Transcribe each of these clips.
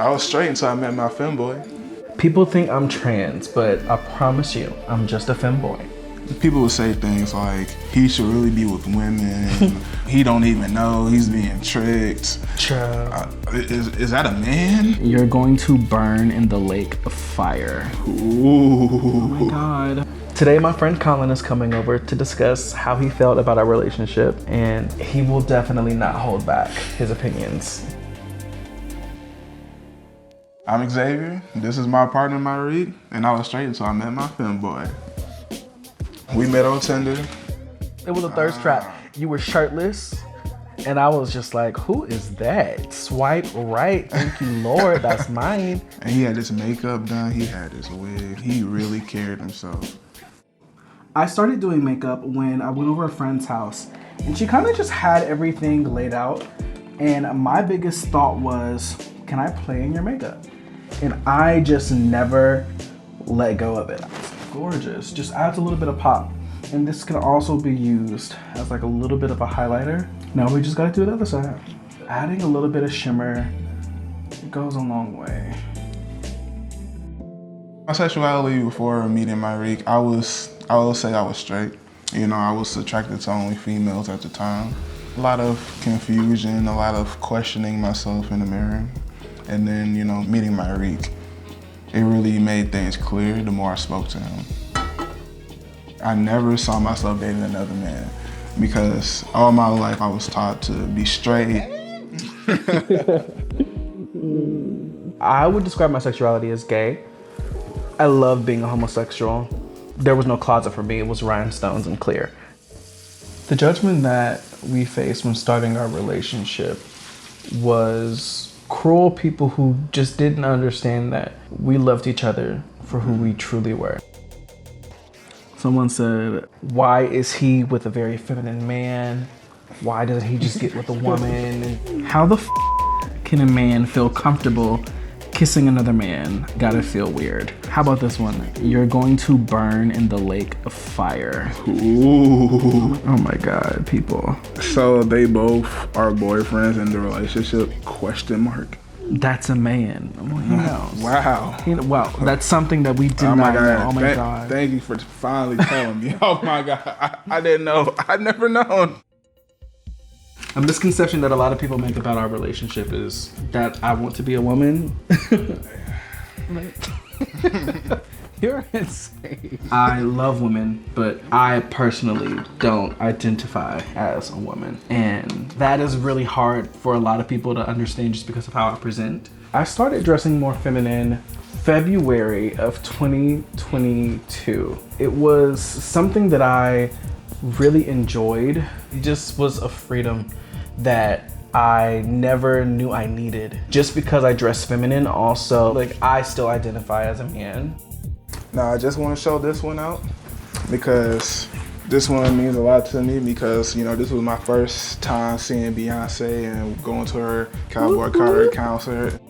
I was straight until I met my femboy. People think I'm trans, but I promise you, I'm just a femboy. People would say things like, he should really be with women. He don't even know, he's being tricked. Is that a man? You're going to burn in the lake of fire. Ooh. Oh my God. Today, my friend Kahlen is coming over to discuss how he felt about our relationship, and he will definitely not hold back his opinions. I'm Xavier, this is my partner Myreek, and I was straight until I met my femboy. We met on Tinder. It was a thirst trap. You were shirtless, and I was just like, who is that? Swipe right, thank you Lord, that's mine. And he had his makeup done, he had his wig, he really carried himself. I started doing makeup when I went over a friend's house, and she kind of just had everything laid out, and my biggest thought was, can I play in your makeup? And I just never let go of it. It's gorgeous, just adds a little bit of pop. And this can also be used as like a little bit of a highlighter. Now we just gotta do the other side. Adding a little bit of shimmer, it goes a long way. My sexuality before meeting Myreek, I will say I was straight. You know, I was attracted to only females at the time. A lot of confusion, a lot of questioning myself in the mirror. And then, you know, meeting Myreek, it really made things clear the more I spoke to him. I never saw myself dating another man because all my life I was taught to be straight. I would describe my sexuality as gay. I love being a homosexual. There was no closet for me, it was rhinestones and clear. The judgment that we faced when starting our relationship was cruel people who just didn't understand that we loved each other for who we truly were. Someone said, why is he with a very feminine man? Why doesn't he just get with a woman? How the can a man feel comfortable kissing another man? Gotta feel weird. How about this one? You're going to burn in the lake of fire. Ooh. Oh my God, people. So they both are boyfriends in the relationship, question mark? That's a man. Well, he knows. Wow. Wow, that's something that we did not know. Oh my God. Thank you for finally telling me. Oh my God, I didn't know. I'd never known. A misconception that a lot of people make about our relationship is that I want to be a woman. You're insane. I love women, but I personally don't identify as a woman. And that is really hard for a lot of people to understand just because of how I present. I started dressing more feminine February of 2022. It was something that I really enjoyed. It just was a freedom that I never knew I needed. Just because I dress feminine, also, like, I still identify as a man. Now, I just want to show this one out because this one means a lot to me because, you know, this was my first time seeing Beyonce and going to her Cowboy Carter concert.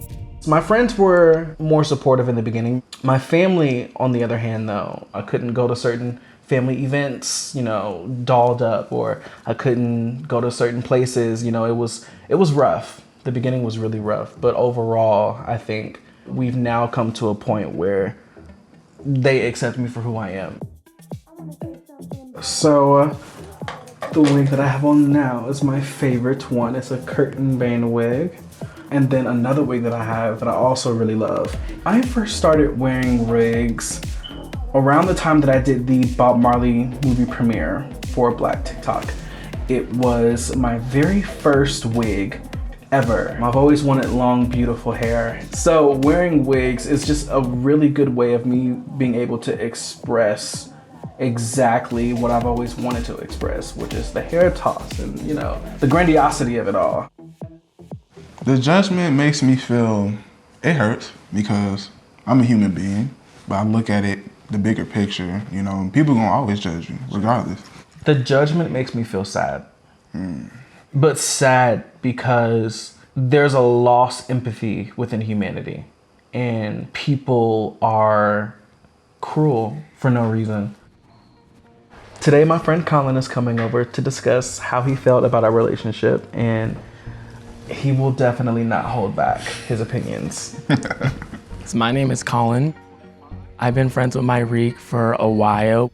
My friends were more supportive in the beginning. My family, on the other hand, though, I couldn't go to certain family events, you know, dolled up, or I couldn't go to certain places. You know, it was rough. The beginning was really rough, but overall, I think we've now come to a point where they accept me for who I am. So the wig that I have on now is my favorite one. It's a curtain bane wig. And then another wig that I have that I also really love. I first started wearing wigs around the time that I did the Bob Marley movie premiere for Black TikTok. It was my very first wig ever. I've always wanted long, beautiful hair. So wearing wigs is just a really good way of me being able to express exactly what I've always wanted to express, which is the hair toss and, you know, the grandiosity of it all. The judgment makes me feel, it hurts because I'm a human being, but I look at it, the bigger picture, you know, people gonna always judge you, regardless. The judgment makes me feel sad. But sad because there's a lost empathy within humanity and people are cruel for no reason. Today, my friend Kahlen is coming over to discuss how he felt about our relationship, and He will definitely not hold back his opinions. So my name is Kahlen. I've been friends with Myreek for a while.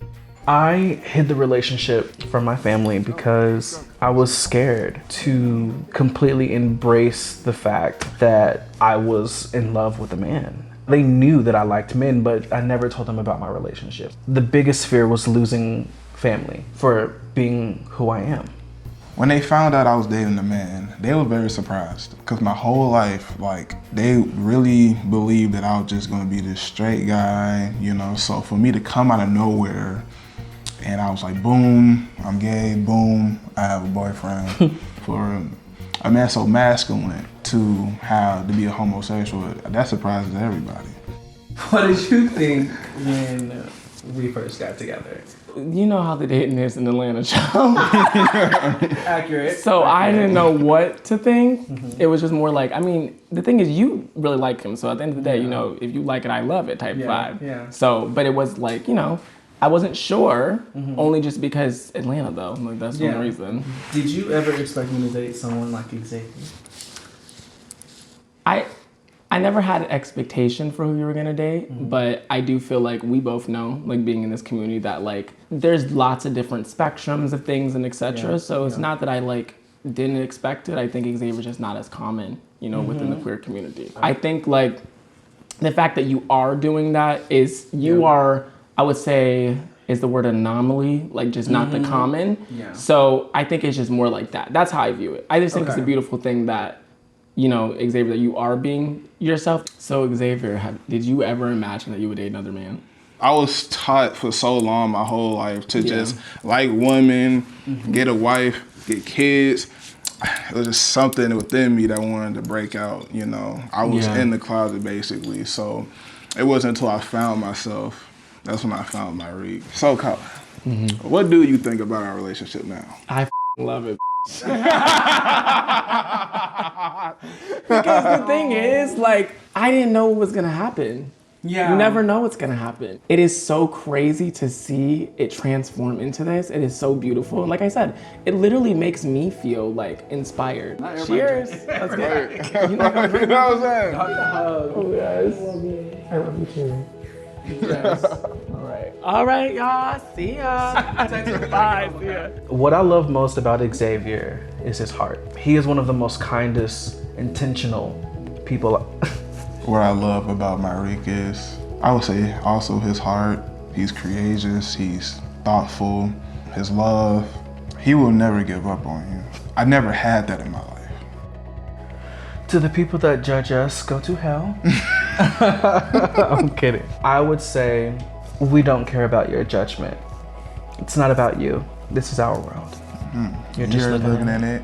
I hid the relationship from my family because I was scared to completely embrace the fact that I was in love with a man. They knew that I liked men, but I never told them about my relationship. The biggest fear was losing family for being who I am. When they found out I was dating a man, they were very surprised because my whole life, like, they really believed that I was just gonna be this straight guy, you know? So for me to come out of nowhere and I was like, boom, I'm gay, boom, I have a boyfriend. For a man so masculine to be a homosexual, that surprises everybody. What did you think when we first got together? You know how the dating is in Atlanta, child. Accurate. So I didn't know what to think. It was just more like, I mean, the thing is you really like him. So at the end of the day, you know, if you like it, I love it type vibe. Yeah. So, but it was like, you know, I wasn't sure, only just because Atlanta though. Like that's the only reason. Did you ever expect me to date someone like Xavier? I never had an expectation for who you were gonna date, but I do feel like we both know, like being in this community, that like there's lots of different spectrums of things and etc. So it's not that I like didn't expect it. I think Xavier's just not as common, you know, within the queer community. I think like the fact that you are doing that is you are, I would say, is the word anomaly, like just not the common. Yeah. So I think it's just more like that. That's how I view it. I just think it's a beautiful thing that, you know, Xavier, that you are being yourself. So Xavier, did you ever imagine that you would date another man? I was taught for so long, my whole life, to just like women, get a wife, get kids. It was just something within me that wanted to break out, you know. I was in the closet basically, so it wasn't until I found myself, that's when I found Myreek. So Kahlen, what do you think about our relationship now? I love it. Because the thing is, like, I didn't know what was gonna happen. Yeah. You never know what's gonna happen. It is so crazy to see it transform into this. It is so beautiful. And like I said, it literally makes me feel like inspired. Cheers. Let's get it. You know what I'm saying? Oh, yes. I love you too. Yes. All right, y'all. See ya. Bye. See ya. What I love most about Xavier is his heart. He is one of the most kindest, intentional people. What I love about Myreek is, I would say also his heart. He's courageous, he's thoughtful, his love. He will never give up on you. I never had that in my life. To the people that judge us, go to hell. I'm kidding. I would say we don't care about your judgment. It's not about you. This is our world. You're just living in it.